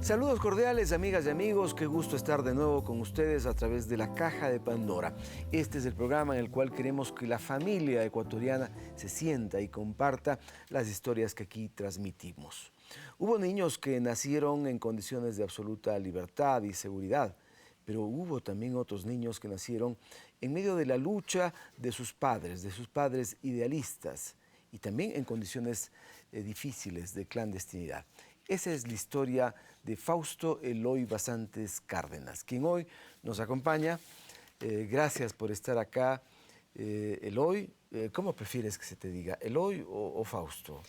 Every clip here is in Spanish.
Saludos cordiales, amigas y amigos, qué gusto estar de nuevo con ustedes a través de la Caja de Pandora. Este es el programa en el cual queremos que la familia ecuatoriana se sienta y comparta las historias que aquí transmitimos. Hubo niños que nacieron en condiciones de absoluta libertad y seguridad, pero hubo también otros niños que nacieron en medio de la lucha de sus padres idealistas y también en condiciones difíciles de clandestinidad. Esa es la historia de Fausto Eloy Basantes Cárdenas, quien hoy nos acompaña. Gracias por estar acá. Eloy, ¿cómo prefieres que se te diga? ¿Eloy o Fausto?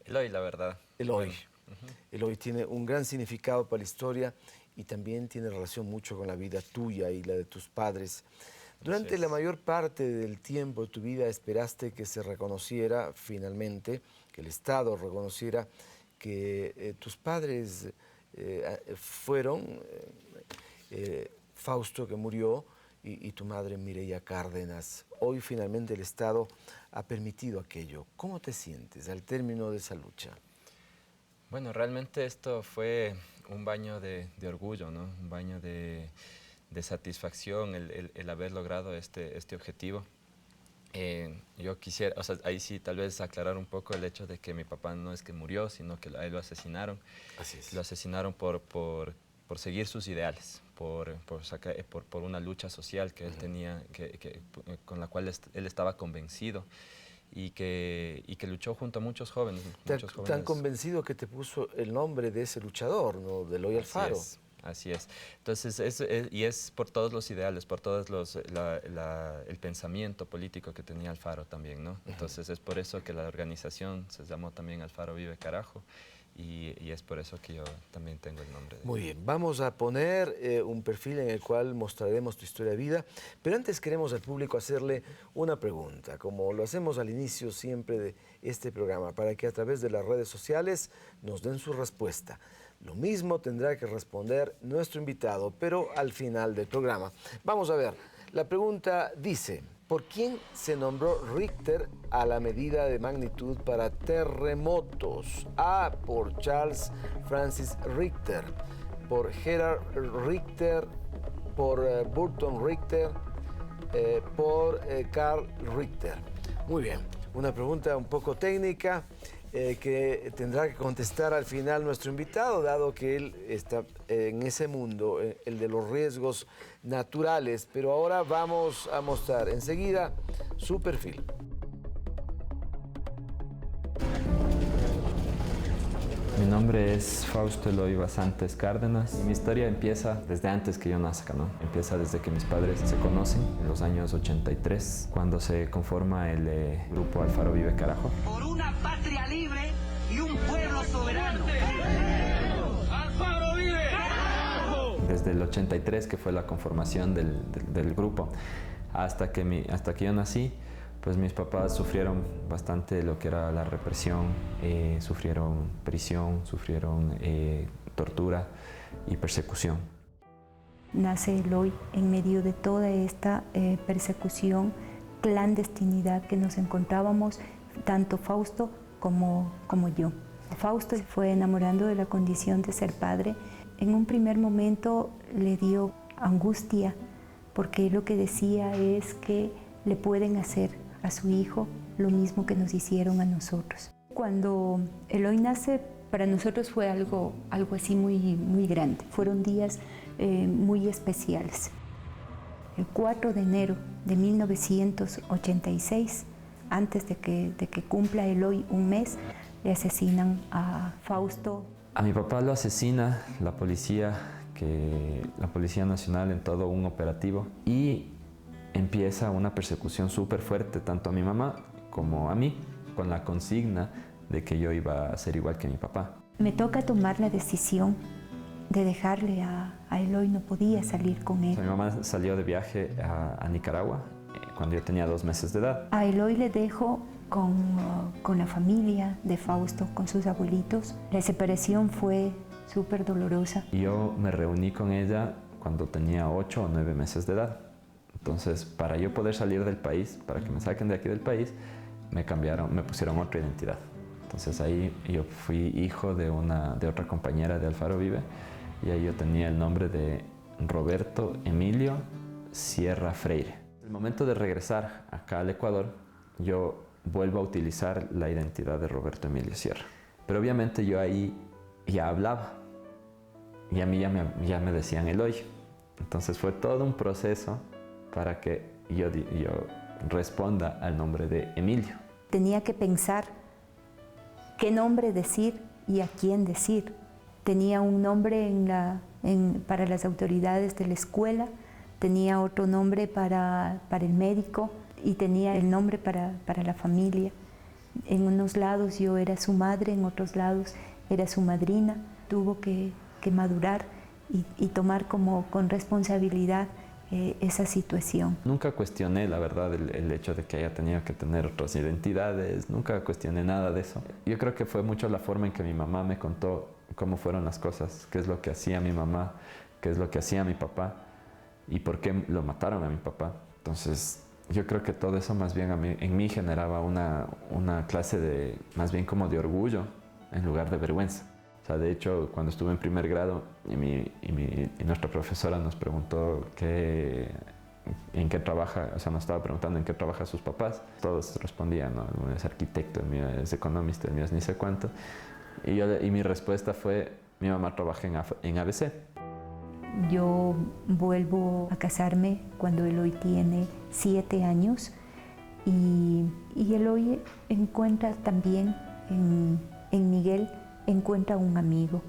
Eloy, la verdad. Eloy. Bueno, Eloy tiene un gran significado para la historia y también tiene relación mucho con la vida tuya y la de tus padres. Durante la mayor parte del tiempo de tu vida esperaste que se reconociera finalmente, que el Estado reconociera que tus padres fueron Fausto, que murió, y tu madre Mireya Cárdenas. Hoy finalmente el Estado ha permitido aquello. ¿Cómo te sientes al término de esa lucha? Bueno, realmente esto fue un baño de orgullo, ¿no? Un baño de satisfacción el haber logrado este objetivo. Yo quisiera, o sea, ahí sí tal vez aclarar un poco el hecho de que mi papá no es que murió, sino que a él lo asesinaron. Así es. Lo asesinaron por seguir sus ideales, por una lucha social que él tenía, con la cual él estaba convencido y que luchó junto a muchos jóvenes. Tan convencido que te puso el nombre de ese luchador, ¿no? De Eloy Alfaro. Así es. Entonces, es por todos los ideales, por todos el pensamiento político que tenía Alfaro también, ¿no? Entonces, es por eso que la organización se llamó también Alfaro Vive Carajo y es por eso que yo también tengo el nombre. Muy bien, vamos a poner un perfil en el cual mostraremos tu historia de vida, pero antes queremos al público hacerle una pregunta, como lo hacemos al inicio siempre de este programa, para que a través de las redes sociales nos den su respuesta. Lo mismo tendrá que responder nuestro invitado, pero al final del programa. Vamos a ver, la pregunta dice: ¿por quién se nombró Richter a la medida de magnitud para terremotos? A, por Charles Francis Richter, por Gerhard Richter, por Burton Richter, por Carl Richter. Muy bien, una pregunta un poco técnica que tendrá que contestar al final nuestro invitado, dado que él está en ese mundo, el de los riesgos naturales. Pero ahora vamos a mostrar enseguida su perfil. Mi nombre es Fausto Eloy Basantes Cárdenas y mi historia empieza desde antes que yo nazca, ¿no? Empieza desde que mis padres se conocen, en los años 83, cuando se conforma el grupo Alfaro Vive Carajo. Por una patria libre y un pueblo soberano. ¡Alfaro Vive Carajo! Desde el 83, que fue la conformación del grupo, hasta que yo nací, pues mis papás sufrieron bastante lo que era la represión, sufrieron prisión, sufrieron tortura y persecución. Nace Eloy en medio de toda esta persecución, clandestinidad que nos encontrábamos, tanto Fausto como yo. Fausto se fue enamorando de la condición de ser padre. En un primer momento le dio angustia, porque lo que decía es que le pueden hacer a su hijo lo mismo que nos hicieron a nosotros. Cuando Eloy nace, para nosotros fue algo así muy grande. Fueron días muy especiales. El 4 de enero de 1986, antes de que cumpla Eloy un mes, le asesinan a Fausto. A mi papá lo asesina la Policía Nacional en todo un operativo y empieza una persecución súper fuerte, tanto a mi mamá como a mí, con la consigna de que yo iba a ser igual que mi papá. Me toca tomar la decisión de dejarle a Eloy, no podía salir con él. Mi mamá salió de viaje a Nicaragua cuando yo tenía 2 meses de edad. A Eloy le dejo con la familia de Fausto, con sus abuelitos. La separación fue súper dolorosa. Yo me reuní con ella cuando tenía 8 o 9 meses de edad. Entonces, para yo poder salir del país, para que me saquen de aquí del país, me pusieron otra identidad. Entonces ahí yo fui hijo de otra compañera de Alfaro Vive, y ahí yo tenía el nombre de Roberto Emilio Sierra Freire. En el momento de regresar acá al Ecuador, yo vuelvo a utilizar la identidad de Roberto Emilio Sierra. Pero obviamente yo ahí ya hablaba, y a mí ya me decían Eloy. Entonces fue todo un proceso para que yo responda al nombre de Emilio. Tenía que pensar qué nombre decir y a quién decir. Tenía un nombre para las autoridades de la escuela, tenía otro nombre para el médico y tenía el nombre para la familia. En unos lados yo era su madre, en otros lados era su madrina. Tuvo que madurar y tomar con responsabilidad esa situación. Nunca cuestioné, la verdad, el hecho de que haya tenido que tener otras identidades, nunca cuestioné nada de eso. Yo creo que fue mucho la forma en que mi mamá me contó cómo fueron las cosas, qué es lo que hacía mi mamá, qué es lo que hacía mi papá y por qué lo mataron a mi papá. Entonces, yo creo que todo eso más bien en mí generaba una clase de, más bien como de orgullo en lugar de vergüenza. O sea, de hecho, cuando estuve en primer grado y nuestra profesora nos preguntó en qué trabaja, o sea, nos estaba preguntando en qué trabajan sus papás, todos respondían, ¿no? El mío es arquitecto, el mío es economista, el mío es ni sé cuánto. Y mi respuesta fue, mi mamá trabaja en ABC. Yo vuelvo a casarme cuando Eloy tiene 7 años y Eloy encuentra también en Miguel, encuentra un amigo,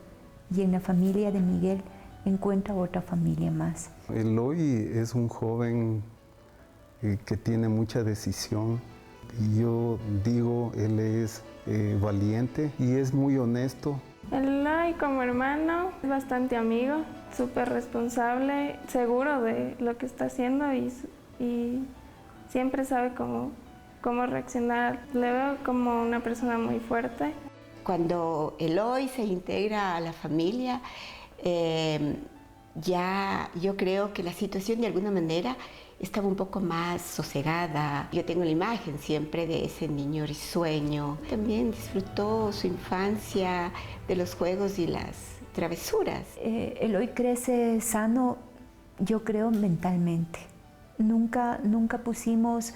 y en la familia de Miguel encuentra otra familia más. Eloy es un joven que tiene mucha decisión. Yo digo, él es valiente y es muy honesto. Eloy como hermano es bastante amigo, súper responsable, seguro de lo que está haciendo y siempre sabe cómo reaccionar. Le veo como una persona muy fuerte. Cuando Eloy se integra a la familia, ya yo creo que la situación de alguna manera estaba un poco más sosegada. Yo tengo la imagen siempre de ese niño risueño. También disfrutó su infancia de los juegos y las travesuras. Eloy crece sano, yo creo, mentalmente. Nunca pusimos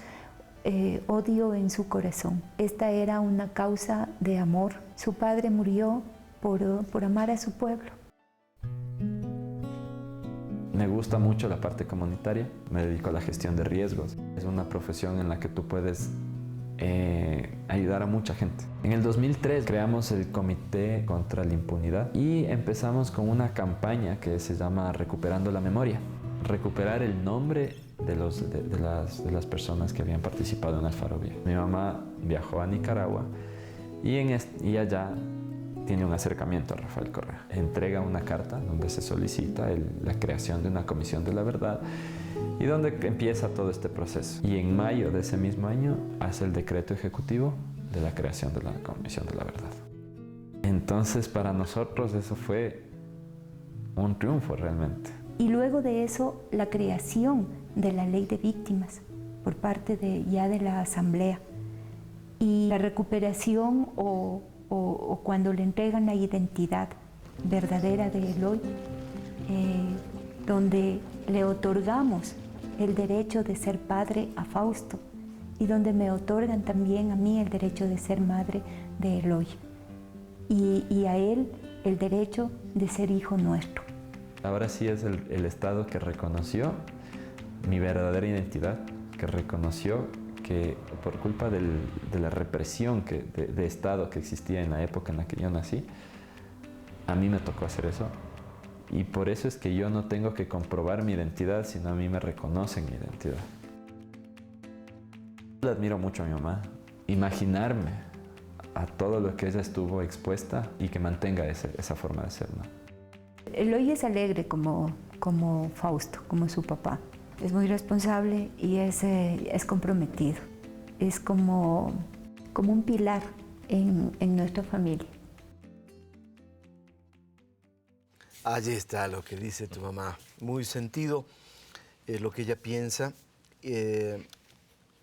odio en su corazón. Esta era una causa de amor. Su padre murió por amar a su pueblo. Me gusta mucho la parte comunitaria, me dedico a la gestión de riesgos. Es una profesión en la que tú puedes ayudar a mucha gente. En el 2003 creamos el Comité contra la Impunidad y empezamos con una campaña que se llama Recuperando la Memoria. Recuperar el nombre de las personas que habían participado en Alfaro Vive. Mi mamá viajó a Nicaragua y allá tiene un acercamiento a Rafael Correa. Entrega una carta donde se solicita la creación de una comisión de la verdad y donde empieza todo este proceso. Y en mayo de ese mismo año hace el decreto ejecutivo de la creación de la comisión de la verdad. Entonces para nosotros eso fue un triunfo realmente. Y luego de eso, la creación de la ley de víctimas por parte de la Asamblea. Y la recuperación o cuando le entregan la identidad verdadera de Eloy, donde le otorgamos el derecho de ser padre a Fausto y donde me otorgan también a mí el derecho de ser madre de Eloy y a él el derecho de ser hijo nuestro. Ahora sí es el Estado que reconoció mi verdadera identidad, que reconoció que por culpa de la represión de Estado que existía en la época en la que yo nací, a mí me tocó hacer eso. Y por eso es que yo no tengo que comprobar mi identidad, sino a mí me reconocen mi identidad. Le admiro mucho a mi mamá. Imaginarme a todo lo que ella estuvo expuesta y que mantenga esa forma de ser, ¿no? Eloy es alegre como Fausto, como su papá. Es muy responsable y es comprometido. Es como un pilar en nuestra familia. Allí está lo que dice tu mamá. Muy sentido lo que ella piensa.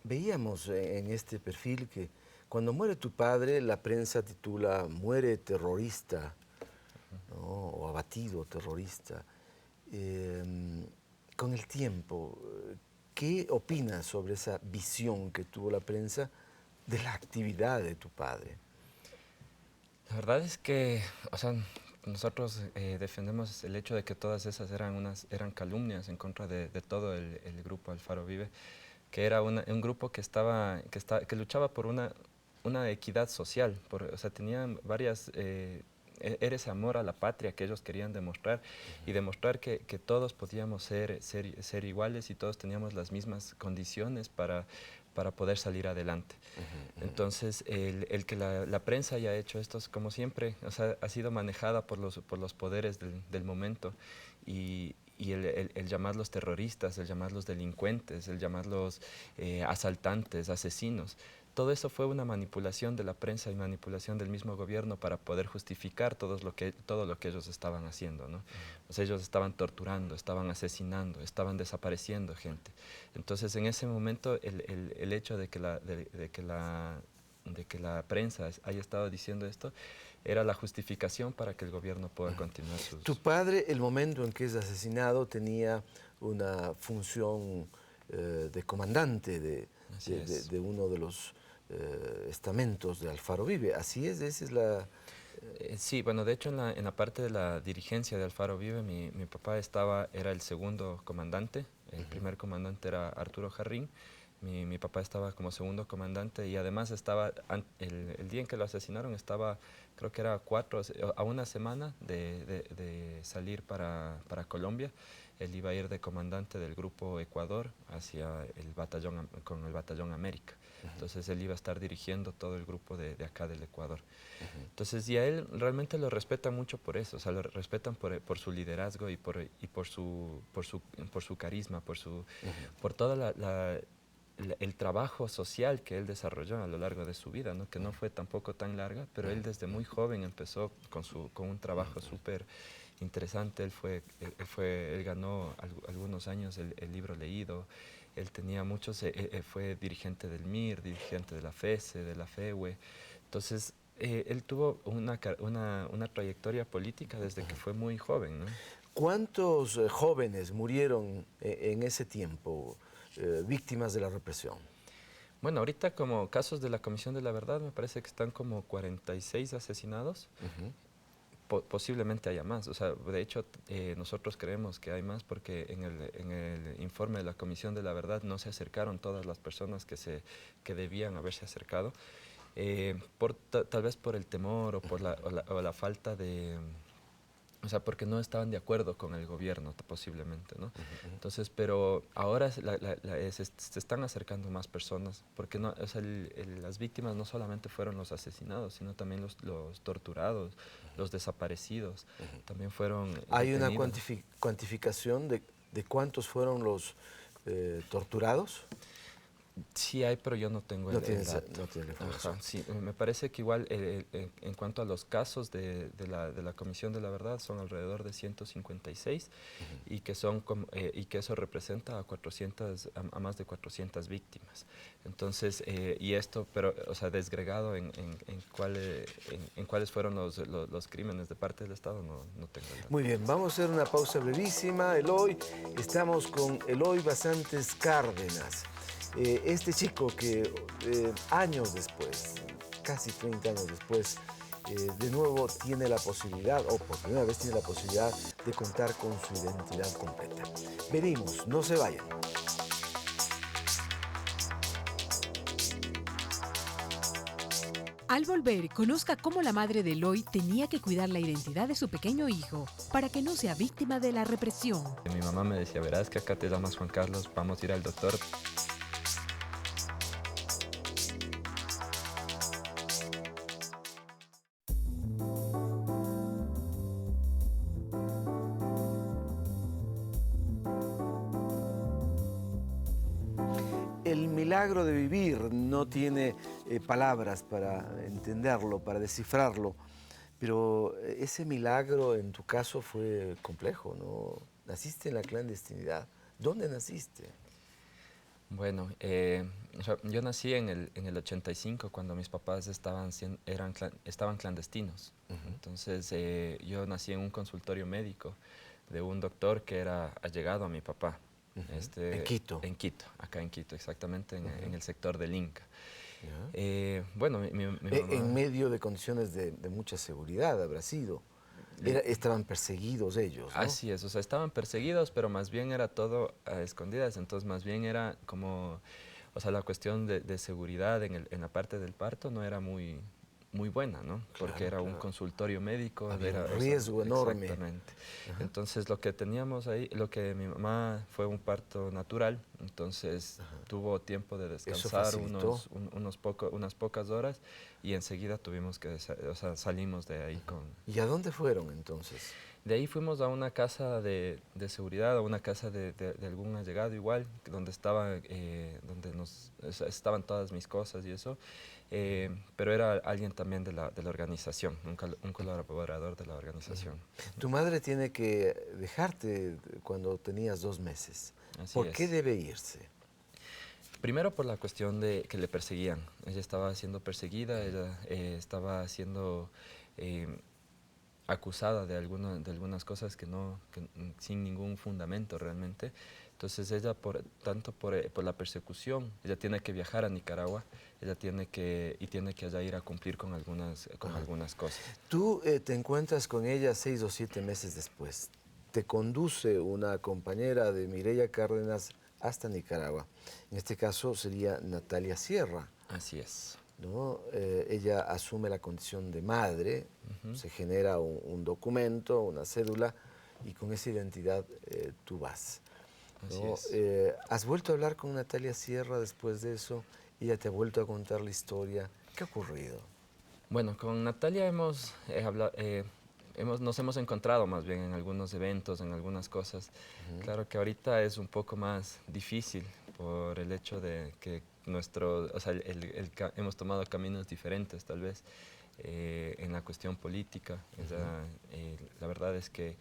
Veíamos en este perfil que cuando muere tu padre, la prensa titula "Muere terrorista", ¿no? O "Abatido terrorista". Con el tiempo, ¿qué opinas sobre esa visión que tuvo la prensa de la actividad de tu padre? La verdad es que, o sea, nosotros defendemos el hecho de que todas esas eran calumnias en contra de todo el grupo Alfaro Vive, que era un grupo que luchaba por una equidad social, o sea, tenían varias... era ese amor a la patria que ellos querían demostrar y demostrar que todos podíamos ser iguales y todos teníamos las mismas condiciones para poder salir adelante. Entonces, el que la prensa haya hecho esto, como siempre, o sea, ha sido manejada por los poderes del momento y el llamarlos terroristas, el llamarlos delincuentes, el llamarlos asaltantes, asesinos. Todo eso fue una manipulación de la prensa y manipulación del mismo gobierno para poder justificar todo lo que ellos estaban haciendo, ¿no? O sea, ellos estaban torturando, estaban asesinando, estaban desapareciendo gente. Entonces, en ese momento, el hecho de que la prensa haya estado diciendo esto era la justificación para que el gobierno pueda continuar sus... Tu padre, el momento en que es asesinado, tenía una función de comandante de uno de los estamentos de Alfaro Vive. Así es, esa es la... Sí, bueno, de hecho en la parte de la dirigencia de Alfaro Vive, mi papá era el segundo comandante, el primer comandante era Arturo Jarrín, mi papá estaba como segundo comandante y además estaba, el día en que lo asesinaron estaba, creo que era a una semana de salir para Colombia. Él iba a ir de comandante del grupo Ecuador hacia con el batallón América. Entonces él iba a estar dirigiendo todo el grupo de acá del Ecuador. Entonces, y a él realmente lo respetan mucho por eso, o sea, lo respetan por su liderazgo y por su carisma, por toda el trabajo social que él desarrolló a lo largo de su vida, ¿no? Que no fue tampoco tan larga, pero él desde muy joven empezó con un trabajo súper interesante. Él ganó algunos años el libro leído, él tenía fue dirigente del MIR, dirigente de la FESE, de la FEWE. Entonces, él tuvo una trayectoria política desde que fue muy joven, ¿no? ¿Cuántos jóvenes murieron en ese tiempo víctimas de la represión? Bueno, ahorita como casos de la Comisión de la Verdad me parece que están como 46 asesinados. Posiblemente haya más. O sea, de hecho, nosotros creemos que hay más porque en el informe de la Comisión de la Verdad no se acercaron todas las personas que debían haberse acercado. Tal vez por el temor o la falta de... O sea, porque no estaban de acuerdo con el gobierno, posiblemente, ¿no? Entonces, pero ahora se están acercando más personas, porque no, o sea, las víctimas no solamente fueron los asesinados, sino también los torturados, los desaparecidos, también fueron ¿Hay una detenidos. cuantificación de cuántos fueron los torturados? Sí hay, pero yo no tengo No el tienes dato. no tienes la información. Ajá, sí, me parece que igual en cuanto a los casos de la Comisión de la Verdad son alrededor de 156 y que eso representa a más de 400 víctimas. Entonces, y esto, pero, o sea, desgregado en cuáles fueron los crímenes de parte del Estado, no tengo el dato. Muy bien, vamos a hacer una pausa brevísima. Eloy, estamos con Eloy Basantes Cárdenas. Este chico que años después, casi 30 años después, de nuevo tiene la posibilidad, o por primera vez tiene la posibilidad de contar con su identidad completa. Venimos, no se vayan. Al volver, conozca cómo la madre de Eloy tenía que cuidar la identidad de su pequeño hijo para que no sea víctima de la represión. Mi mamá me decía, verás que acá te llamas Juan Carlos, vamos a ir al doctor. El milagro de vivir no tiene palabras para entenderlo, para descifrarlo, pero ese milagro en tu caso fue complejo, ¿no? Naciste en la clandestinidad. ¿Dónde naciste? Bueno, yo nací en el 85 cuando mis papás estaban clandestinos. Entonces yo nací en un consultorio médico de un doctor que era allegado a mi papá. ¿En Quito? En Quito, acá en Quito, exactamente, en el sector del Inca. Bueno, mi mamá... En medio de condiciones de mucha seguridad habrá sido. Estaban perseguidos ellos, ¿no? Así es, o sea, estaban perseguidos, pero más bien era todo a escondidas, entonces más bien era como, o sea, la cuestión de seguridad en la parte del parto no era muy buena, ¿no? Porque era un consultorio médico. Había era un riesgo enorme. Exactamente. Entonces lo que teníamos ahí, lo que mi mamá fue un parto natural, entonces tuvo tiempo de descansar unas pocas horas y enseguida tuvimos que, o sea, salimos de ahí con... ¿Y a dónde fueron entonces? De ahí fuimos a una casa de seguridad, a una casa de algún allegado igual, donde estaban todas mis cosas y eso. Pero era alguien también de la organización, un colaborador de la organización. Tu madre tiene que dejarte cuando tenías 2 meses. ¿Por qué debe irse? Primero por la cuestión de que le perseguían. Ella estaba siendo perseguida, ella estaba siendo acusada de algunas cosas que sin ningún fundamento realmente. Entonces ella, por la persecución, ella tiene que viajar a Nicaragua, ella tiene que allá ir a cumplir con algunas cosas. Tú te encuentras con ella 6 o 7 meses después. Te conduce una compañera de Mireya Cárdenas hasta Nicaragua. En este caso sería Natalia Sierra. Así es. ¿No? Ella asume la condición de madre, se genera un documento, una cédula, y con esa identidad tú vas. ¿No? ¿Has vuelto a hablar con Natalia Sierra después de eso? ¿Ella te ha vuelto a contar la historia? ¿Qué ha ocurrido? Bueno, con Natalia nos hemos encontrado más bien en algunos eventos, en algunas cosas. Claro que ahorita es un poco más difícil por el hecho de que hemos tomado caminos diferentes tal vez en la cuestión política. La verdad es que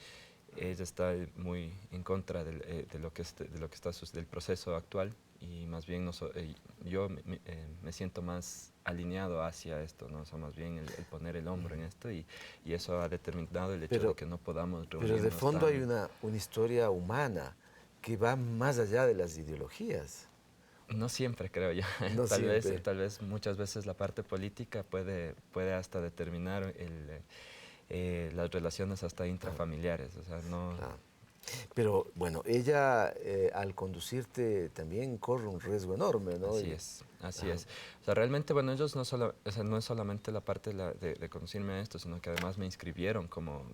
ella está muy en contra del proceso actual, y más bien yo me siento más alineado hacia esto, ¿no? O sea, más bien el poner el hombro en esto, y eso ha determinado el hecho de que no podamos reunirnos. Pero de fondo hay una historia humana que va más allá de las ideologías. No siempre, creo yo. No tal vez muchas veces la parte política puede hasta determinar las relaciones hasta intrafamiliares. O sea, no... Pero bueno, ella al conducirte también corre un riesgo enorme, ¿no? Así es. O sea, realmente, bueno, ellos no es solamente la parte de conducirme a esto, sino que además me inscribieron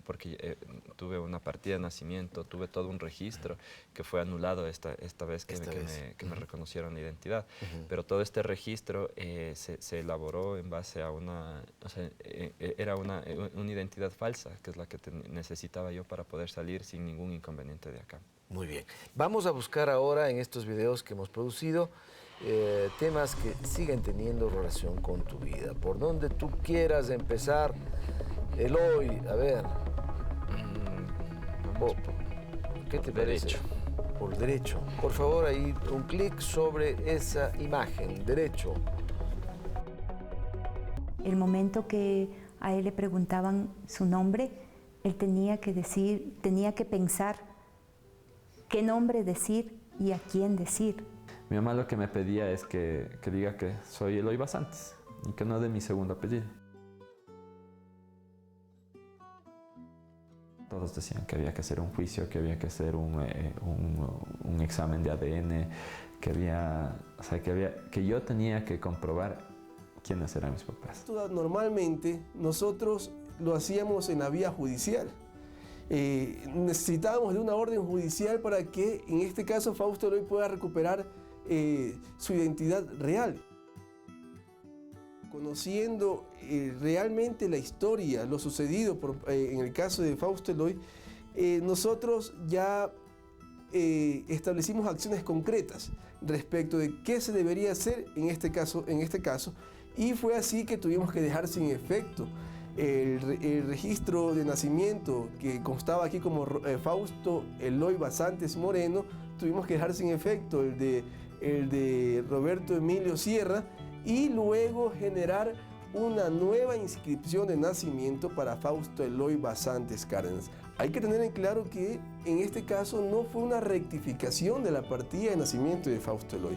porque tuve una partida de nacimiento, tuve todo un registro que fue anulado esta vez que me reconocieron la identidad. Pero todo este registro se elaboró en base a era una identidad falsa, que es la que necesitaba yo para poder salir sin ningún inconveniente de acá. Muy bien. Vamos a buscar ahora en estos videos que hemos producido temas que siguen teniendo relación con tu vida. Por donde tú quieras empezar, Eloy, a ver. ¿Qué te parece? Por derecho. Por favor, ahí un clic sobre esa imagen, derecho. El momento que a él le preguntaban su nombre, él tenía que pensar qué nombre decir y a quién decir. Mi mamá lo que me pedía es que diga que soy Eloy Basantes y que no de mi segundo apellido. Todos decían que había que hacer un juicio, que había que hacer un examen de ADN, que yo tenía que comprobar quiénes eran mis papás. Normalmente nosotros lo hacíamos en la vía judicial. Necesitábamos de una orden judicial para que, en este caso, Fausto Eloy pueda recuperar su identidad real. Conociendo realmente la historia, lo sucedido en el caso de Fausto Eloy, nosotros ya establecimos acciones concretas respecto de qué se debería hacer en este caso, y fue así que tuvimos que dejar sin efecto el registro de nacimiento que constaba aquí como Fausto Eloy Basantes Moreno. Tuvimos que dejar sin efecto el de el de Roberto Emilio Sierra, y luego generar una nueva inscripción de nacimiento para Fausto Eloy Basantes Cárdenas. Hay que tener en claro que en este caso no fue una rectificación de la partida de nacimiento de Fausto Eloy.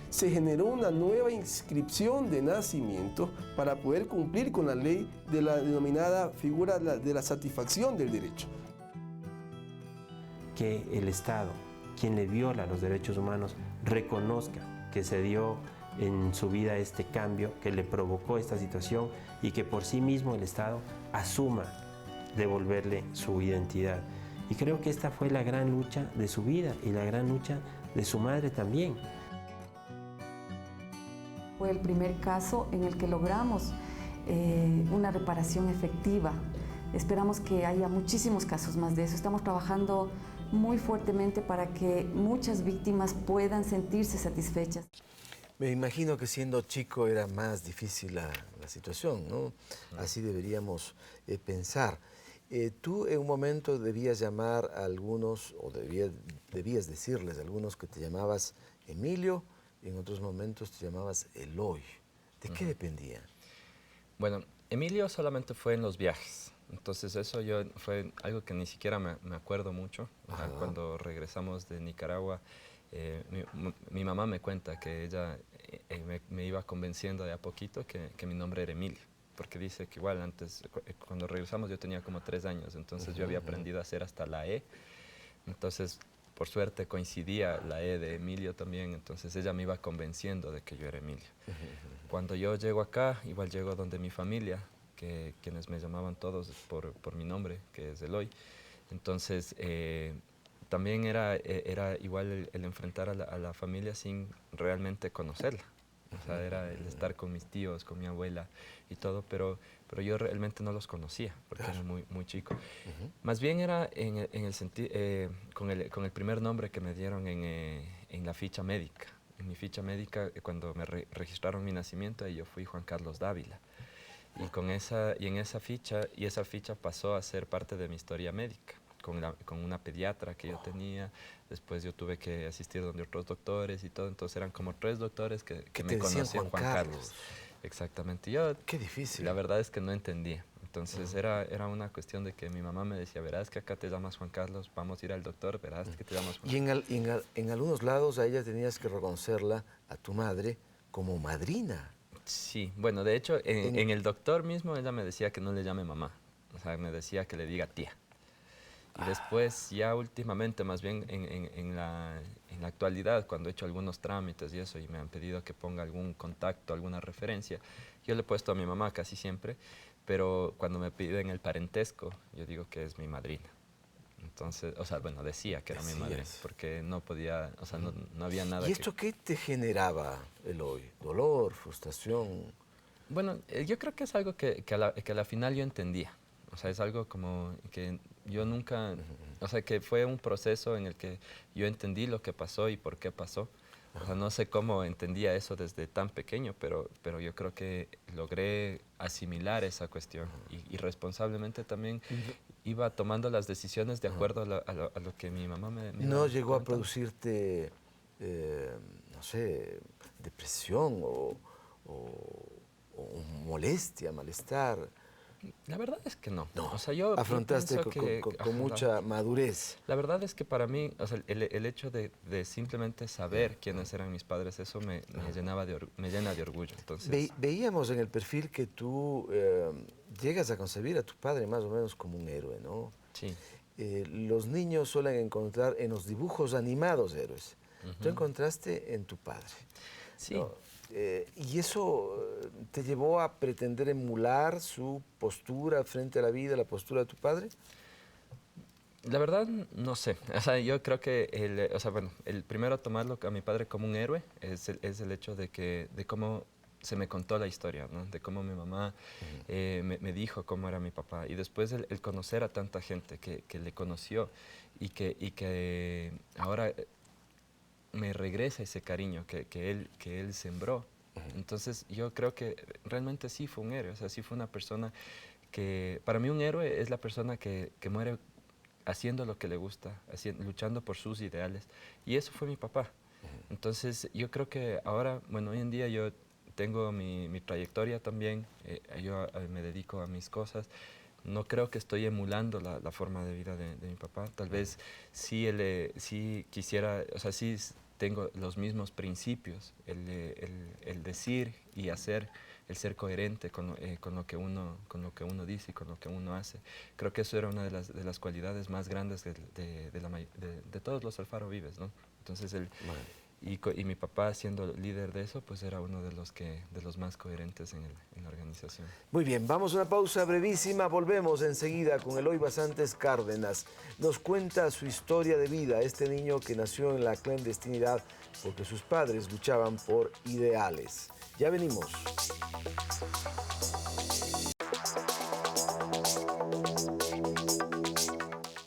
Se generó una nueva inscripción de nacimiento para poder cumplir con la ley de la denominada figura de la satisfacción del derecho. Que el Estado, quien le viola los derechos humanos, reconozca que se dio en su vida este cambio, que le provocó esta situación y que por sí mismo el Estado asuma devolverle su identidad. Y creo que esta fue la gran lucha de su vida y la gran lucha de su madre también. Fue el primer caso en el que logramos una reparación efectiva. Esperamos que haya muchísimos casos más de eso. Estamos trabajando muy fuertemente para que muchas víctimas puedan sentirse satisfechas. Me imagino que siendo chico era más difícil la situación, ¿no? Así deberíamos pensar. Tú en un momento debías llamar a algunos, o debías decirles a algunos que te llamabas Emilio, y en otros momentos te llamabas Eloy. ¿De qué dependía? Bueno, Emilio solamente fue en los viajes. Entonces eso fue algo que ni siquiera me acuerdo mucho. Cuando regresamos de Nicaragua, mi mamá me cuenta que ella me iba convenciendo de a poquito que mi nombre era Emilio, porque dice que igual antes, cuando regresamos yo tenía como 3 años, entonces yo había aprendido a hacer hasta la E, entonces por suerte coincidía la E de Emilio también, entonces ella me iba convenciendo de que yo era Emilio. Cuando yo llego acá, igual llego donde mi familia, quienes me llamaban todos por mi nombre, que es Eloy, entonces también era igual el enfrentar a la familia sin realmente conocerla. O sea, era el estar con mis tíos, con mi abuela y todo, pero yo realmente no los conocía porque era muy chico. Más bien era con el primer nombre que me dieron en la ficha médica. En mi ficha médica, cuando me registraron mi nacimiento, yo fui Juan Carlos Dávila. Y esa ficha pasó a ser parte de mi historia médica. Con una pediatra que yo tenía, después yo tuve que asistir donde otros doctores y todo, entonces eran como 3 doctores que me conocían, Juan Carlos. Exactamente. Qué difícil. La verdad es que no entendía. Entonces era una cuestión de que mi mamá me decía, verás que acá te llamas Juan Carlos, vamos a ir al doctor, verás que te llamas Juan Carlos. Y en algunos lados a ella tenías que reconocerla, a tu madre, como madrina. Sí, bueno, de hecho, en el doctor mismo ella me decía que no le llame mamá, o sea, me decía que le diga tía. Y después, ya últimamente, más bien en la actualidad, cuando he hecho algunos trámites y eso, y me han pedido que ponga algún contacto, alguna referencia, yo le he puesto a mi mamá casi siempre, pero cuando me piden el parentesco, yo digo que es mi madrina. Entonces, o sea, bueno, decía que era mi madre, porque no podía, o sea, no había nada. ¿Y esto qué te generaba, Eloy? ¿Dolor, frustración? Bueno, yo creo que es algo que a la final yo entendía. O sea, es algo como que yo nunca, o sea, que fue un proceso en el que yo entendí lo que pasó y por qué pasó. O sea, no sé cómo entendía eso desde tan pequeño, pero yo creo que logré asimilar esa cuestión y responsablemente también iba tomando las decisiones de acuerdo a lo que mi mamá me ¿No llegó a producirte, no sé, depresión o molestia, malestar? La verdad es que no. No, o sea, yo afrontaste con mucha madurez. La verdad es que para mí, o sea, el hecho de simplemente saber quiénes eran mis padres, eso me llena de orgullo. Entonces, veíamos en el perfil que tú llegas a concebir a tu padre más o menos como un héroe, ¿no? Sí. Los niños suelen encontrar en los dibujos animados héroes. Tú encontraste en tu padre. Sí. ¿No? ¿Y eso te llevó a pretender emular su postura frente a la vida, la postura de tu padre? La verdad, no sé. O sea, yo creo que el primero tomarlo a mi padre como un héroe es el hecho de cómo se me contó la historia, ¿no? De cómo mi mamá me dijo cómo era mi papá. Y después el conocer a tanta gente que le conoció y que ahora me regresa ese cariño que él sembró. Entonces yo creo que realmente sí fue un héroe, o sea, sí fue una persona que, para mí un héroe es la persona que muere haciendo lo que le gusta, luchando por sus ideales, y eso fue mi papá. Entonces yo creo que ahora, bueno, hoy en día yo tengo mi trayectoria también, yo me dedico a mis cosas. No creo que estoy emulando la forma de vida de mi papá. Tal vez sí, sí quisiera, o sea, sí tengo los mismos principios, el decir y hacer, el ser coherente con lo que uno dice y con lo que uno hace. Creo que eso era una de las cualidades más grandes de todos los Alfaro Vives, ¿no? Entonces, y mi papá, siendo líder de eso, pues era uno de los más coherentes en la organización. Muy bien, vamos a una pausa brevísima, volvemos enseguida con Eloy Basantes Cárdenas. Nos cuenta su historia de vida, este niño que nació en la clandestinidad porque sus padres luchaban por ideales. Ya venimos.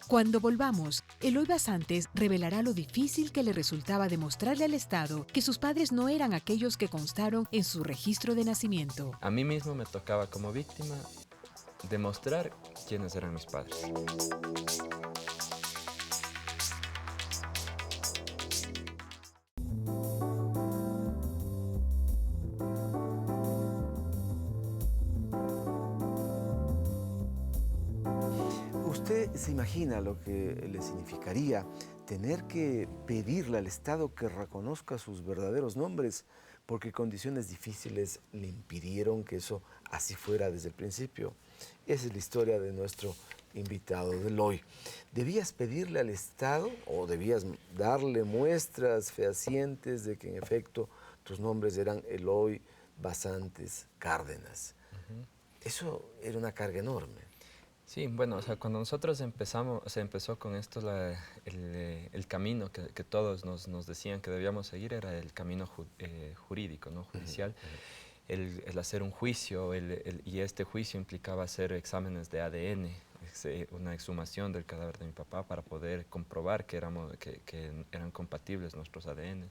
Cuando volvamos, Eloy Basantes revelará lo difícil que le resultaba demostrarle al Estado que sus padres no eran aquellos que constaron en su registro de nacimiento. A mí mismo me tocaba como víctima demostrar quiénes eran mis padres. ¿Usted se imagina lo que le significaría tener que pedirle al Estado que reconozca sus verdaderos nombres porque condiciones difíciles le impidieron que eso así fuera desde el principio? Esa es la historia de nuestro invitado de Eloy. ¿Debías pedirle al Estado o debías darle muestras fehacientes de que en efecto tus nombres eran Eloy Basantes Cárdenas? Eso era una carga enorme. Sí, bueno, o sea, cuando nosotros empezamos, o sea, empezó con esto, el camino que todos nos decían que debíamos seguir era el camino jurídico, ¿no? Judicial. El hacer un juicio, y este juicio implicaba hacer exámenes de ADN, una exhumación del cadáver de mi papá para poder comprobar que eran compatibles nuestros ADN.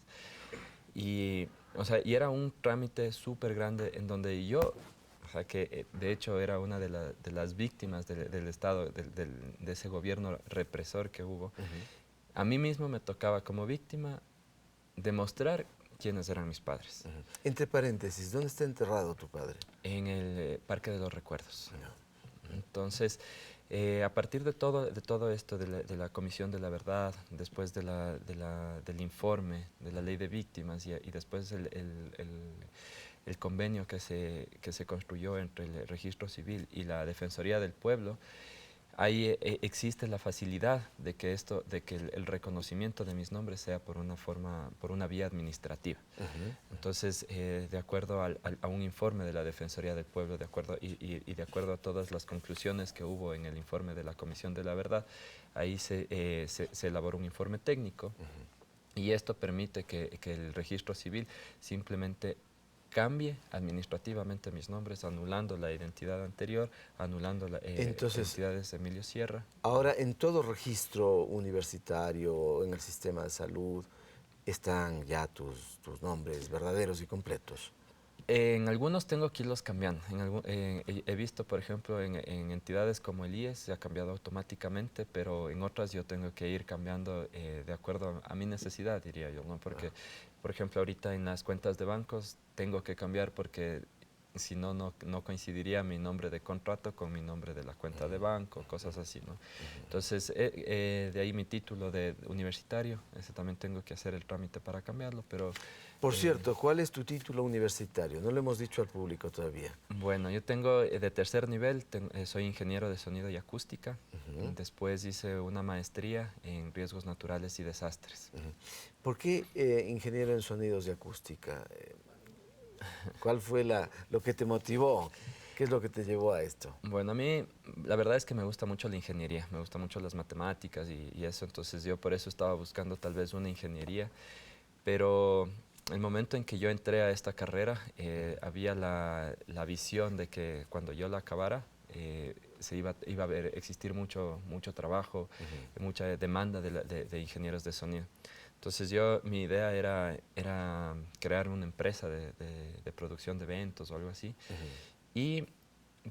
Y, o sea, y era un trámite súper grande en donde yo, o sea, que de hecho era una de las víctimas del Estado, de ese gobierno represor que hubo. A mí mismo me tocaba como víctima demostrar quiénes eran mis padres. Entre paréntesis, ¿dónde está enterrado tu padre? En el Parque de los Recuerdos. Entonces, a partir de todo esto, de la Comisión de la Verdad, después del informe, de la Ley de Víctimas y después el convenio que se construyó entre el Registro Civil y la Defensoría del Pueblo, ahí existe la facilidad de que el reconocimiento de mis nombres sea por una vía administrativa. Entonces, de acuerdo a un informe de la Defensoría del Pueblo, y de acuerdo a todas las conclusiones que hubo en el informe de la Comisión de la Verdad, ahí se elaboró un informe técnico, y esto permite que el Registro Civil simplemente cambie administrativamente mis nombres, anulando la identidad anterior, anulando la identidad de Emilio Sierra. Ahora, en todo registro universitario, en el sistema de salud, están ya tus nombres verdaderos y completos. En algunos tengo que irlos cambiando. He visto, por ejemplo, en entidades como el IES se ha cambiado automáticamente, pero en otras yo tengo que ir cambiando de acuerdo a mi necesidad, diría yo, ¿no? Porque, por ejemplo, ahorita en las cuentas de bancos tengo que cambiar porque si no, no coincidiría mi nombre de contrato con mi nombre de la cuenta de banco, cosas así, ¿no? Entonces, de ahí mi título de universitario, ese también tengo que hacer el trámite para cambiarlo, pero... Por cierto, ¿cuál es tu título universitario? No lo hemos dicho al público todavía. Bueno, yo tengo de tercer nivel, soy ingeniero de sonido y acústica. Después hice una maestría en riesgos naturales y desastres. ¿Por qué ingeniero en sonidos y acústica? ¿Cuál fue lo que te motivó? ¿Qué es lo que te llevó a esto? Bueno, a mí la verdad es que me gusta mucho la ingeniería, me gustan mucho las matemáticas y eso, entonces yo por eso estaba buscando tal vez una ingeniería, pero el momento en que yo entré a esta carrera había la visión de que cuando yo la acabara iba a existir mucho trabajo, mucha demanda de ingenieros de sonido. Entonces mi idea era crear una empresa de producción de eventos o algo así. Y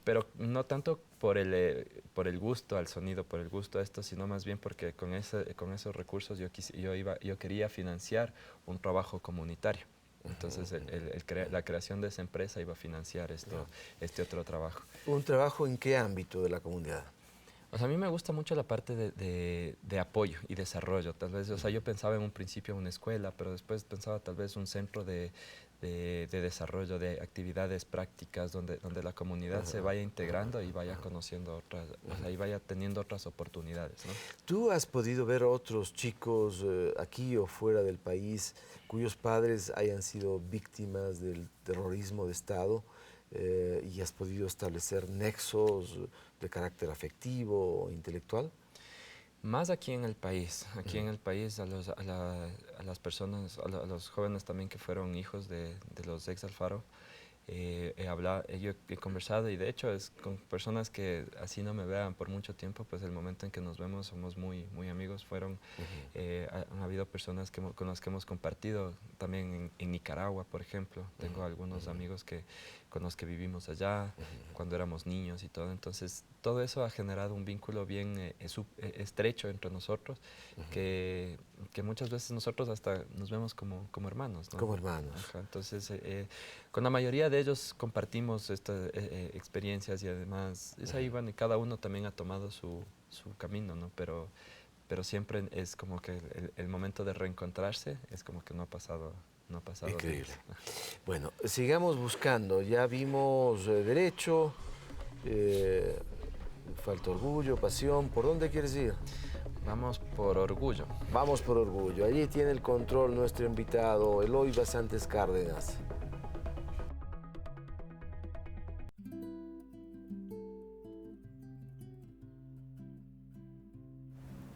pero no tanto por el gusto al sonido, por el gusto a esto, sino más bien porque con esos recursos yo quería financiar un trabajo comunitario. Entonces la creación de esa empresa iba a financiar este otro trabajo. ¿Un trabajo en qué ámbito de la comunidad? O sea, a mí me gusta mucho la parte de apoyo y desarrollo. Tal vez, o sea, yo pensaba en un principio una escuela, pero después pensaba tal vez un centro de desarrollo, de actividades prácticas, donde la comunidad se vaya integrando y vaya conociendo otras, o sea, y vaya teniendo otras oportunidades, ¿no? ¿Tú has podido ver otros chicos aquí o fuera del país cuyos padres hayan sido víctimas del terrorismo de Estado y has podido establecer nexos de carácter afectivo o intelectual? Más aquí en el país. Aquí en el país a las personas, a los jóvenes también que fueron hijos de los ex Alfaro, yo he conversado y de hecho es con personas que así no me vean por mucho tiempo, pues el momento en que nos vemos somos muy, muy amigos. Han habido personas con las que hemos compartido también en Nicaragua, por ejemplo. Tengo algunos amigos con los que vivimos allá cuando éramos niños y todo. Entonces todo eso ha generado un vínculo bien estrecho entre nosotros que muchas veces nosotros hasta nos vemos como hermanos, ¿no? Como hermanos. Ajá, entonces con la mayoría de ellos compartimos estas experiencias y además es ahí van y cada uno también ha tomado su camino, ¿no? Pero siempre es como que el momento de reencontrarse es como que no ha pasado. Increíble. Bueno, sigamos buscando. Ya vimos derecho, falta orgullo, pasión. ¿Por dónde quieres ir? Vamos por orgullo. Vamos por orgullo. Allí tiene el control nuestro invitado, Eloy Basantes Cárdenas.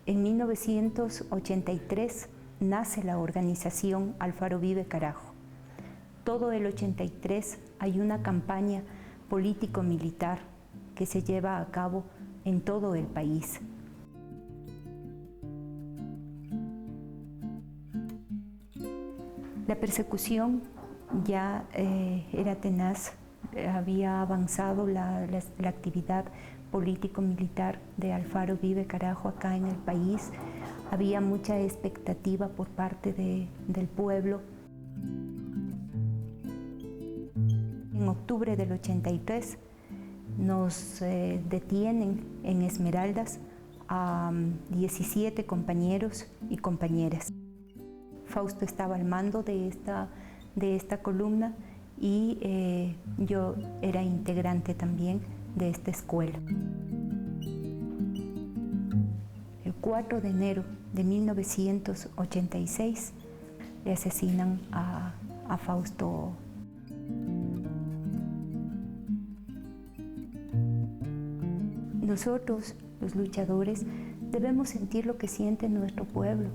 En 1983 nace la organización Alfaro Vive Carajo. Todo el 83 hay una campaña político-militar que se lleva a cabo en todo el país. La persecución ya era tenaz, había avanzado la actividad político-militar de Alfaro Vive Carajo acá en el país. Había mucha expectativa por parte del pueblo. En octubre del 83 nos detienen en Esmeraldas a 17 compañeros y compañeras. Fausto estaba al mando de esta columna y yo era integrante también de esta escuela. El 4 de enero de 1986 le asesinan a Fausto. Nosotros, los luchadores, debemos sentir lo que siente nuestro pueblo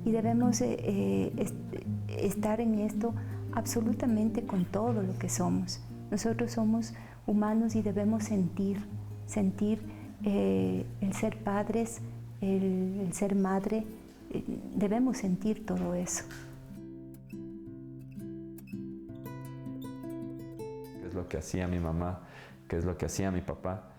y debemos estar en esto absolutamente con todo lo que somos. Nosotros somos humanos y debemos sentir el ser padres, el ser madre, debemos sentir todo eso. ¿Qué es lo que hacía mi mamá? ¿Qué es lo que hacía mi papá?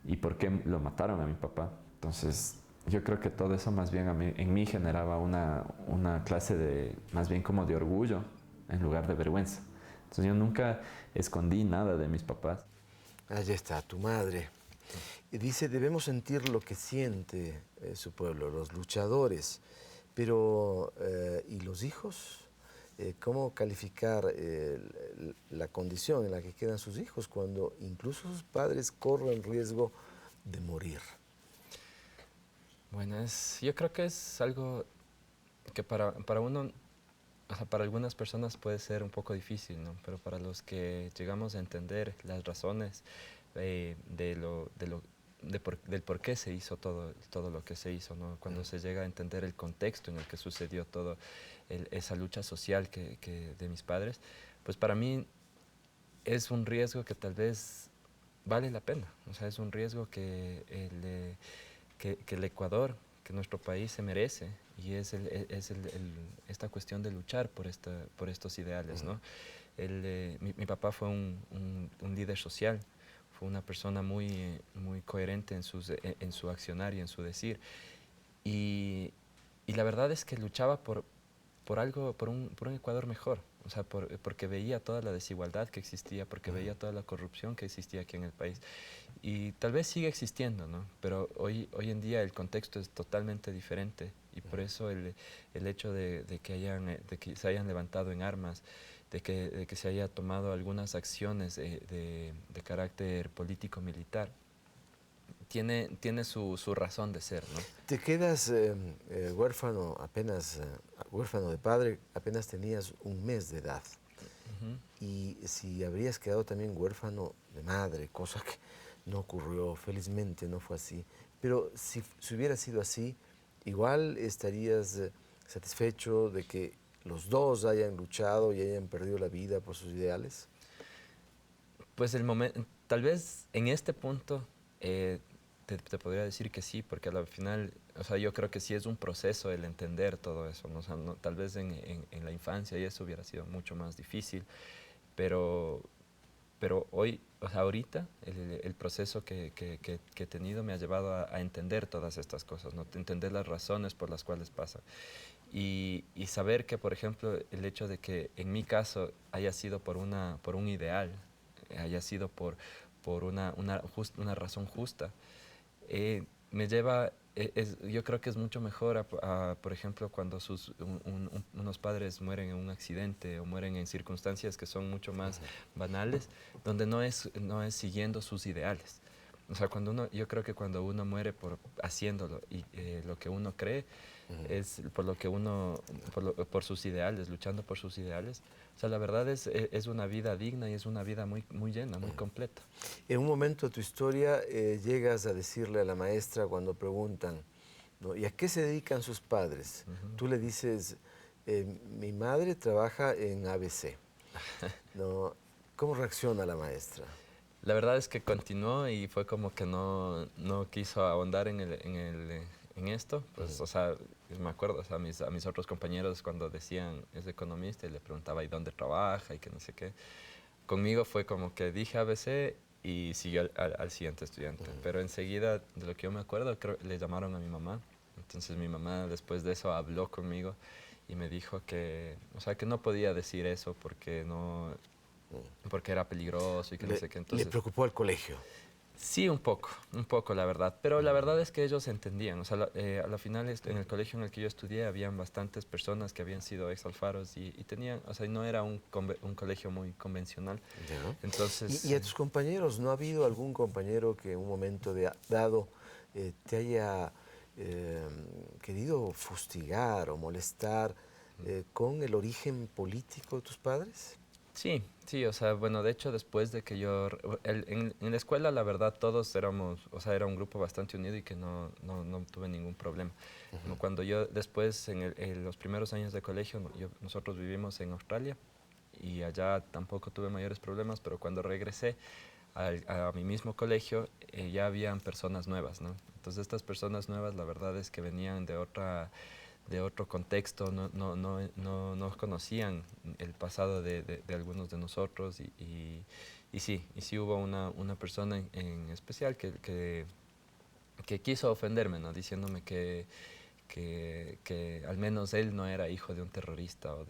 ¿Y por qué lo mataron a mi papá? Entonces, yo creo que todo eso más bien en mí generaba una clase de, más bien como de orgullo en lugar de vergüenza. Entonces yo nunca escondí nada de mis papás. Allí está, tu madre. Y dice, debemos sentir lo que siente su pueblo, los luchadores. Pero, ¿y los hijos? ¿Cómo calificar la condición en la que quedan sus hijos cuando incluso sus padres corren riesgo de morir? Bueno, yo creo que es algo que para uno, o sea, para algunas personas puede ser un poco difícil, ¿no? Pero para los que llegamos a entender las razones del por qué se hizo todo lo que se hizo, ¿no? Cuando se llega a entender el contexto en el que sucedió toda esa lucha social de mis padres, pues para mí es un riesgo que tal vez vale la pena. O sea, es un riesgo que el Ecuador, que nuestro país se merece, y es esta cuestión de luchar por estos ideales, ¿no? Mi papá fue un líder social, fue una persona muy, muy coherente en su accionar y en su decir. Y la verdad es que luchaba por un Ecuador mejor, o sea, porque veía toda la desigualdad que existía, porque veía toda la corrupción que existía aquí en el país. Y tal vez sigue existiendo, ¿no? Pero hoy en día el contexto es totalmente diferente y por eso el hecho de que se hayan levantado en armas, de que se haya tomado algunas acciones de carácter político-militar, tiene su razón de ser, ¿no? Te quedas huérfano huérfano de padre, apenas tenías un mes de edad. Y si habrías quedado también huérfano de madre, cosa que no ocurrió, felizmente no fue así. Pero si hubiera sido así, igual estarías satisfecho de que los dos hayan luchado y hayan perdido la vida por sus ideales. Pues tal vez en este punto te podría decir que sí, porque al final, o sea, yo creo que sí es un proceso el entender todo eso, ¿no? O sea, tal vez en la infancia y eso hubiera sido mucho más difícil, pero hoy, o sea, ahorita, el proceso que he tenido me ha llevado a entender todas estas cosas, ¿no? Entender las razones por las cuales pasan. Y saber que, por ejemplo, el hecho de que en mi caso haya sido por un ideal, haya sido por una razón justa, me lleva, yo creo que es mucho mejor, por ejemplo, cuando unos padres mueren en un accidente o mueren en circunstancias que son mucho más banales, donde no es siguiendo sus ideales. O sea, yo creo que cuando uno muere haciéndolo y lo que uno cree es por sus ideales, luchando por sus ideales. O sea, la verdad es una vida digna y es una vida muy, muy llena, muy completa. En un momento de tu historia llegas a decirle a la maestra cuando preguntan, ¿no? ¿Y a qué se dedican sus padres? Tú le dices, mi madre trabaja en ABC. ¿No? ¿Cómo reacciona la maestra? La verdad es que continuó y fue como que no quiso ahondar en esto. Pues, o sea, me acuerdo, o sea, a mis otros compañeros cuando decían, es economista, y le preguntaba, ¿y dónde trabaja? Y que no sé qué. Conmigo fue como que dije ABC y siguió al siguiente estudiante. Pero enseguida, de lo que yo me acuerdo, le llamaron a mi mamá. Entonces mi mamá después de eso habló conmigo y me dijo que, o sea, que no podía decir eso porque era peligroso y que no sé qué. Entonces, ¿le preocupó al colegio? Sí, un poco la verdad, pero la verdad es que ellos entendían, o sea, a la final en el colegio en el que yo estudié habían bastantes personas que habían sido ex-alfaros y tenían, o sea, no era un colegio muy convencional. Entonces, ¿Y a tus compañeros, no ha habido algún compañero que en un momento dado te haya querido fustigar o molestar con el origen político de tus padres? Sí, o sea, bueno, de hecho después de que en la escuela la verdad todos éramos, o sea, era un grupo bastante unido y que no tuve ningún problema. Como cuando yo después, en los primeros años de colegio, nosotros vivimos en Australia y allá tampoco tuve mayores problemas, pero cuando regresé a mi mismo colegio ya habían personas nuevas, ¿no? Entonces estas personas nuevas la verdad es que venían de otro contexto, no conocían el pasado de algunos de nosotros y sí hubo una persona en especial que quiso ofenderme, ¿no? Diciéndome que al menos él no era hijo de un terrorista o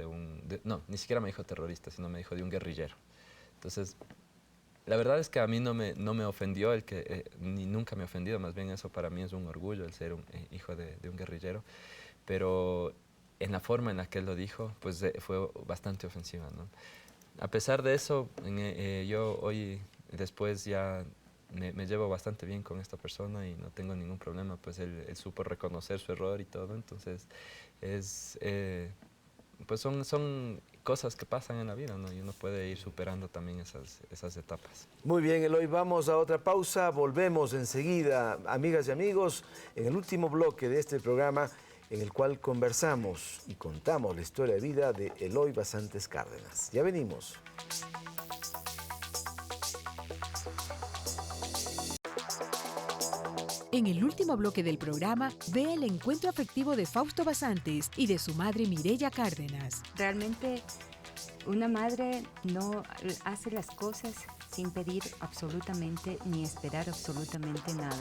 no, ni siquiera me dijo terrorista, sino me dijo de un guerrillero. Entonces, la verdad es que a mí no me ofendió ni nunca me ha ofendido, más bien eso para mí es un orgullo el ser hijo de un guerrillero. Pero en la forma en la que él lo dijo, pues fue bastante ofensiva, ¿no? A pesar de eso, yo hoy, después ya me llevo bastante bien con esta persona y no tengo ningún problema, pues él supo reconocer su error y todo, entonces pues son cosas que pasan en la vida, ¿no? Y uno puede ir superando también esas etapas. Muy bien, Eloy, vamos a otra pausa, volvemos enseguida, amigas y amigos, en el último bloque de este programa, en el cual conversamos y contamos la historia de vida de Eloy Basantes Cárdenas. Ya venimos. En el último bloque del programa, ve el encuentro afectivo de Fausto Basantes y de su madre Mireya Cárdenas. Realmente una madre no hace las cosas sin pedir absolutamente ni esperar absolutamente nada.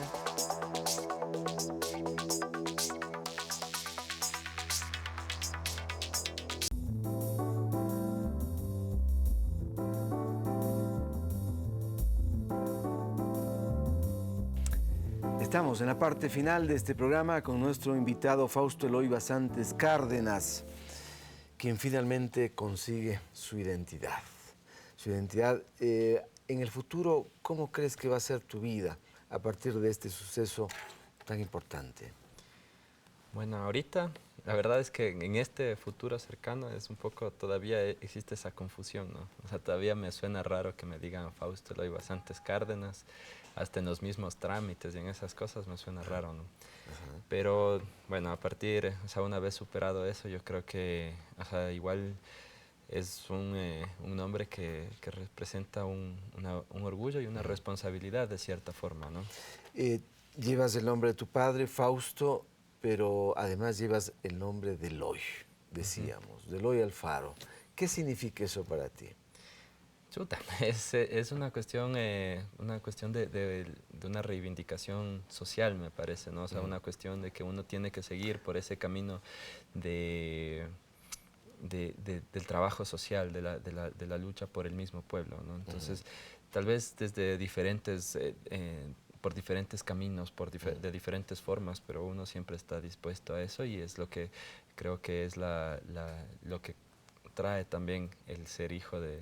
Estamos en la parte final de este programa con nuestro invitado Fausto Eloy Basantes Cárdenas, quien finalmente consigue su identidad. Su identidad. En el futuro, ¿cómo crees que va a ser tu vida a partir de este suceso tan importante? Bueno, ahorita la verdad es que en este futuro cercano es un poco, todavía existe esa confusión, ¿no? O sea, todavía me suena raro que me digan Fausto Eloy Basantes Cárdenas, hasta en los mismos trámites y en esas cosas me suena raro, ¿no? Pero bueno, a partir, o sea, una vez superado eso, yo creo que, o sea, igual es un nombre que representa un orgullo y una responsabilidad de cierta forma, ¿no? Llevas el nombre de tu padre, Fausto, pero además llevas el nombre de Eloy, decíamos, de Eloy Alfaro. ¿Qué significa eso para ti? Chuta, es una cuestión de una reivindicación social, me parece, ¿no? O sea, una cuestión de que uno tiene que seguir por ese camino del trabajo social, de la lucha por el mismo pueblo, ¿no? Entonces, tal vez desde por diferentes caminos, de diferentes formas, pero uno siempre está dispuesto a eso y es lo que creo que es lo que trae también el ser hijo de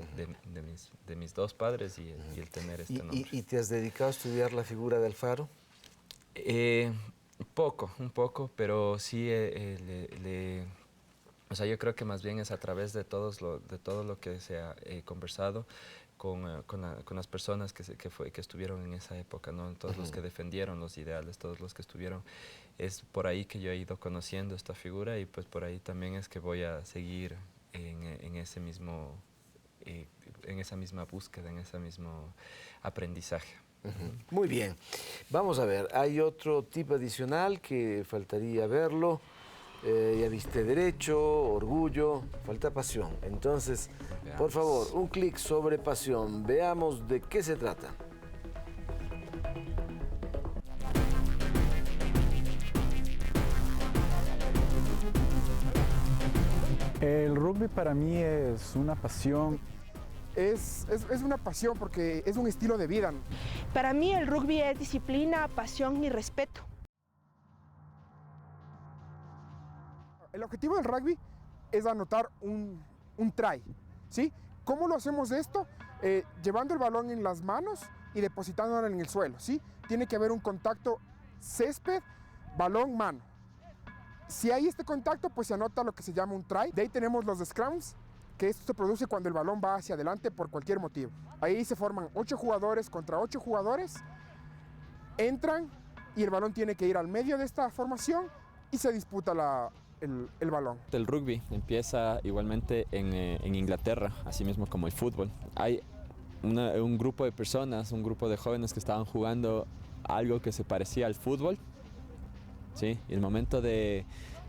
mis dos padres y el tener este nombre. ¿Y te has dedicado a estudiar la figura de Alfaro? Un poco, pero sí, o sea, yo creo que más bien es a través de todo lo que se ha conversado con las personas que estuvieron en esa época, ¿no? Todos los que defendieron los ideales, todos los que estuvieron. Es por ahí que yo he ido conociendo esta figura y pues por ahí también es que voy a seguir en esa misma búsqueda, en ese mismo aprendizaje. Muy bien. Vamos a ver, hay otro tipo adicional que faltaría verlo. Ya viste derecho, orgullo, falta pasión. Entonces, veamos. Por favor, un clic sobre pasión. Veamos de qué se trata. El rugby para mí es una pasión. Es una pasión porque es un estilo de vida. Para mí el rugby es disciplina, pasión y respeto. El objetivo del rugby es anotar un try, ¿sí? ¿Cómo lo hacemos esto? Llevando el balón en las manos y depositándolo en el suelo, ¿sí? Tiene que haber un contacto césped, balón, mano. Si hay este contacto, pues se anota lo que se llama un try. De ahí tenemos los scrums, que esto se produce cuando el balón va hacia adelante por cualquier motivo. Ahí se forman 8 jugadores contra 8 jugadores, entran y el balón tiene que ir al medio de esta formación y se disputa el balón. El rugby empieza igualmente en Inglaterra, así mismo como el fútbol. Hay un grupo de personas, un grupo de jóvenes que estaban jugando algo que se parecía al fútbol, ¿sí? Y el momento de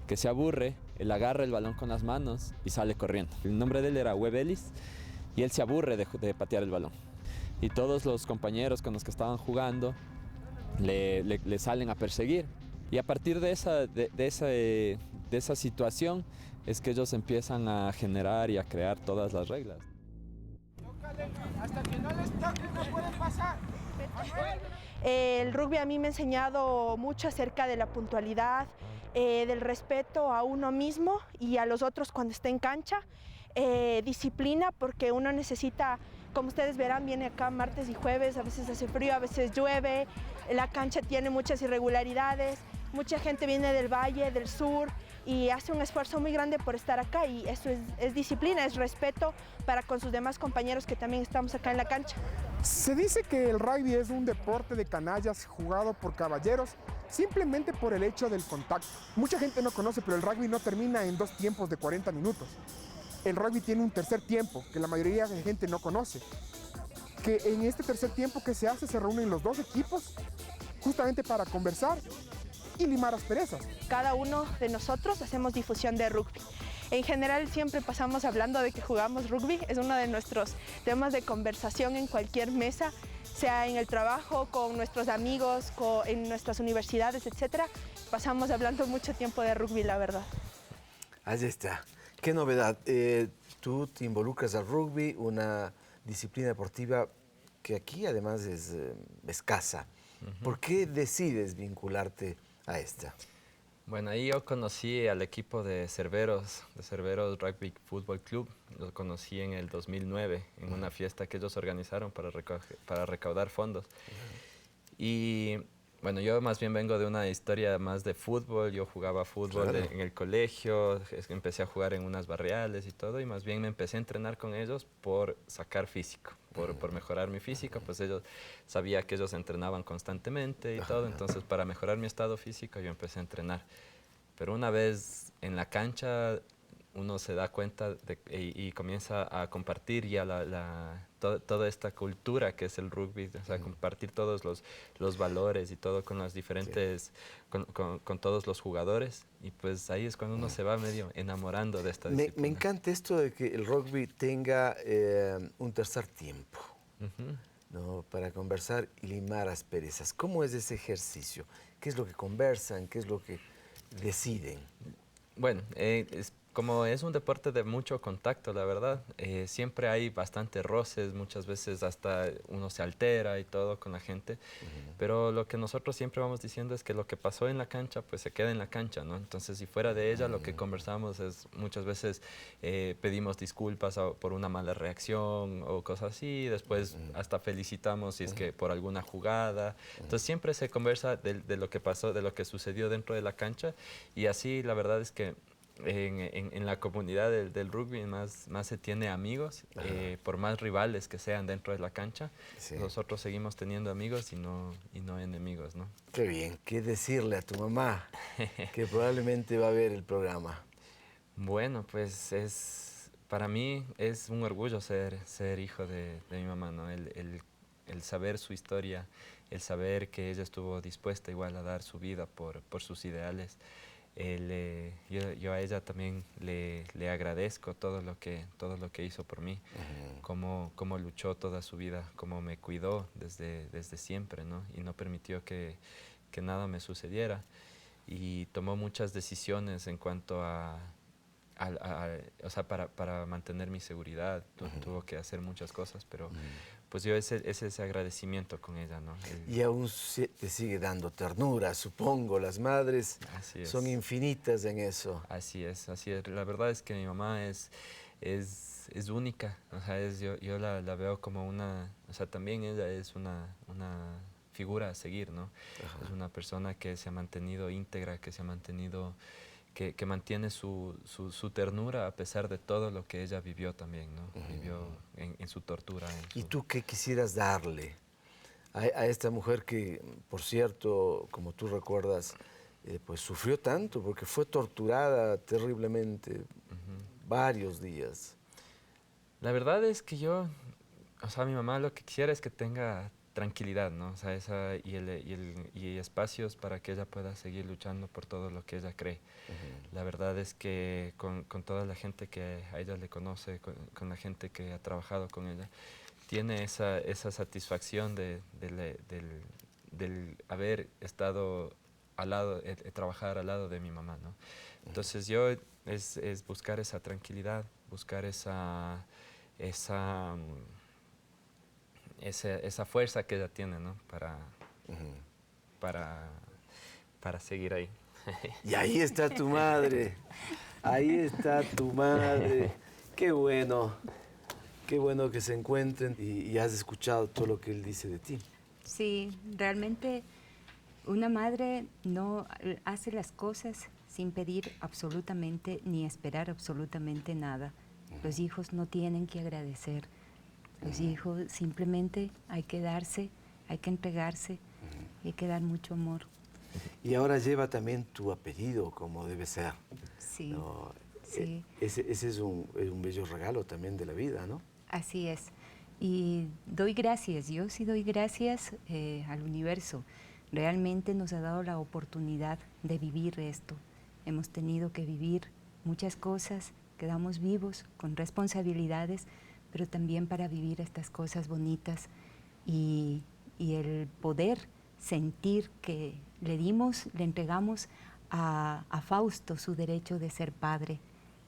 que se aburre, él agarra el balón con las manos y sale corriendo. El nombre de él era Webb Ellis y él se aburre de patear el balón. Y todos los compañeros con los que estaban jugando le salen a perseguir. Y a partir de esa situación es que ellos empiezan a generar y a crear todas las reglas. Hasta que no les toque no pueden pasar. El rugby a mí me ha enseñado mucho acerca de la puntualidad, del respeto a uno mismo y a los otros cuando esté en cancha, disciplina porque uno necesita, como ustedes verán, viene acá martes y jueves, a veces hace frío, a veces llueve, la cancha tiene muchas irregularidades, mucha gente viene del valle, del sur y hace un esfuerzo muy grande por estar acá y eso es disciplina, es respeto para con sus demás compañeros que también estamos acá en la cancha. Se dice que el rugby es un deporte de canallas jugado por caballeros simplemente por el hecho del contacto. Mucha gente no conoce, pero el rugby no termina en 2 tiempos de 40 minutos. El rugby tiene un tercer tiempo que la mayoría de gente no conoce. Que en este tercer tiempo que se hace se reúnen los 2 equipos justamente para conversar y limar asperezas. Cada uno de nosotros hacemos difusión de rugby. En general siempre pasamos hablando de que jugamos rugby, es uno de nuestros temas de conversación en cualquier mesa, sea en el trabajo, con nuestros amigos, en nuestras universidades, etc. Pasamos hablando mucho tiempo de rugby, la verdad. Ahí está. Qué novedad. Tú te involucras al rugby, una disciplina deportiva que aquí además es escasa. ¿Por qué decides vincularte a esta? Bueno, ahí yo conocí al equipo de Cerveros Rugby Fútbol Club. Lo conocí en el 2009, en una fiesta que ellos organizaron para recaudar fondos. Y bueno, yo más bien vengo de una historia más de fútbol. Yo jugaba fútbol en el colegio, empecé a jugar en unas barriales y todo, y más bien me empecé a entrenar con ellos por sacar físico, por mejorar mi físico. Pues sabía que ellos entrenaban constantemente y todo, entonces para mejorar mi estado físico yo empecé a entrenar. Pero una vez en la cancha uno se da cuenta y comienza a compartir ya toda esta cultura que es el rugby, o sea, compartir todos los valores y todo con los diferentes, con todos los jugadores, y pues ahí es cuando uno se va medio enamorando de esta disciplina. Me encanta esto de que el rugby tenga un tercer tiempo, ¿no? Para conversar y limar asperezas. ¿Cómo es ese ejercicio? ¿Qué es lo que conversan? ¿Qué es lo que deciden? Bueno, como es un deporte de mucho contacto, la verdad, siempre hay bastante roces, muchas veces hasta uno se altera y todo con la gente, pero lo que nosotros siempre vamos diciendo es que lo que pasó en la cancha, pues se queda en la cancha, ¿no? Entonces, si fuera de ella, lo que conversamos es muchas veces pedimos disculpas por una mala reacción o cosas así, después hasta felicitamos si es que por alguna jugada. Entonces, siempre se conversa de lo que pasó, de lo que sucedió dentro de la cancha, y así la verdad es que en la comunidad del rugby más se tiene amigos, por más rivales que sean dentro de la cancha. Nosotros seguimos teniendo amigos y no enemigos, ¿no? Qué bien. ¿Qué decirle a tu mamá que probablemente va a ver el programa? Bueno, pues para mí es un orgullo ser hijo de mi mamá, ¿no? El saber su historia, el saber que ella estuvo dispuesta igual a dar su vida por sus ideales. Yo a ella también le agradezco todo lo que hizo por mí, cómo luchó toda su vida, cómo me cuidó desde siempre, ¿no? Y no permitió que nada me sucediera, y tomó muchas decisiones en cuanto o sea, para mantener mi seguridad. Tuvo que hacer muchas cosas, pero pues yo ese agradecimiento con ella, ¿no? Y aún te sigue dando ternura, supongo. Las madres son infinitas en eso. Así es. La verdad es que mi mamá es única. O sea, yo la veo como o sea, también ella es una figura a seguir, ¿no? Es una persona que se ha mantenido íntegra, que se ha mantenido, que mantiene su ternura a pesar de todo lo que ella vivió también, ¿no? Vivió en su tortura. ¿Y tú qué quisieras darle a esta mujer que, por cierto, como tú recuerdas, pues sufrió tanto porque fue torturada terriblemente varios días? La verdad es que o sea, mi mamá lo que quisiera es que tenga tranquilidad, ¿no? O sea, y espacios para que ella pueda seguir luchando por todo lo que ella cree. La verdad es que con toda la gente que a ella le conoce, con la gente que ha trabajado con ella, tiene esa satisfacción del haber estado trabajar al lado de mi mamá, ¿no? Entonces es buscar esa tranquilidad, buscar esa fuerza que ella tiene, ¿no? Para seguir ahí. Y ahí está tu madre, Qué bueno que se encuentren y has escuchado todo lo que él dice de ti. Sí, realmente una madre no hace las cosas sin pedir absolutamente ni esperar absolutamente nada. Los hijos no tienen que agradecer. Los hijos simplemente hay que darse, hay que entregarse, y hay que dar mucho amor. Y ahora lleva también tu apellido, como debe ser. Sí, ¿no? sí. Ese es un bello regalo también de la vida, ¿no? Así es. Y doy gracias, yo sí doy gracias al universo. Realmente nos ha dado la oportunidad de vivir esto. Hemos tenido que vivir muchas cosas, quedamos vivos con responsabilidades, pero también para vivir estas cosas bonitas y el poder sentir que le entregamos a Fausto su derecho de ser padre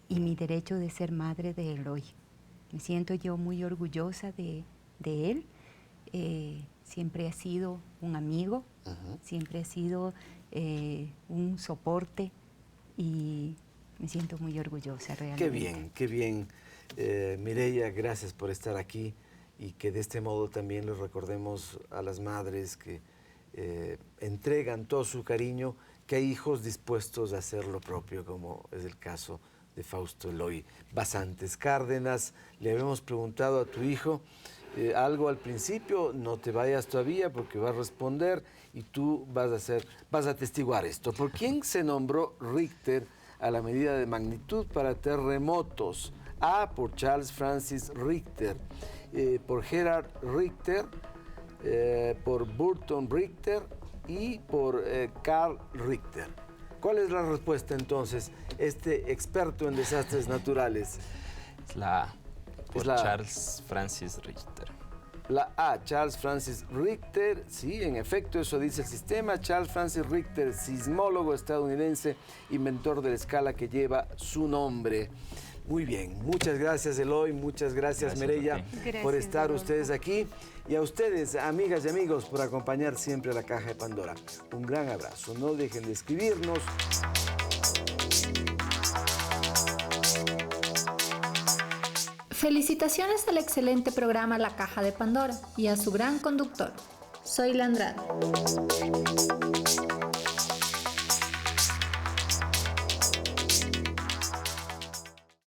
y mi derecho de ser madre de Eloy. Me siento yo muy orgullosa de él. Siempre ha sido un amigo, siempre ha sido un soporte y me siento muy orgullosa realmente. Qué bien, qué bien. Mireia, gracias por estar aquí y que de este modo también les recordemos a las madres que entregan todo su cariño, que hay hijos dispuestos a hacer lo propio, como es el caso de Fausto Eloy Basantes Cárdenas. Le habíamos preguntado a tu hijo algo al principio, no te vayas todavía porque va a responder y tú vas a atestiguar esto. ¿Por quién se nombró Richter a la medida de magnitud para terremotos? A, por Charles Francis Richter, por Gerhard Richter, por Burton Richter y por Karl Richter. ¿Cuál es la respuesta entonces, este experto en desastres naturales? Es la A, por Charles Francis Richter. La A, Charles Francis Richter, sí, en efecto, eso dice el sistema. Charles Francis Richter, sismólogo estadounidense, inventor de la escala que lleva su nombre. Muy bien, muchas gracias Eloy, muchas gracias Mireia por estar ustedes aquí y a ustedes, amigas y amigos, por acompañar siempre a La Caja de Pandora. Un gran abrazo, no dejen de escribirnos. Felicitaciones al excelente programa La Caja de Pandora y a su gran conductor. Soy Andrade.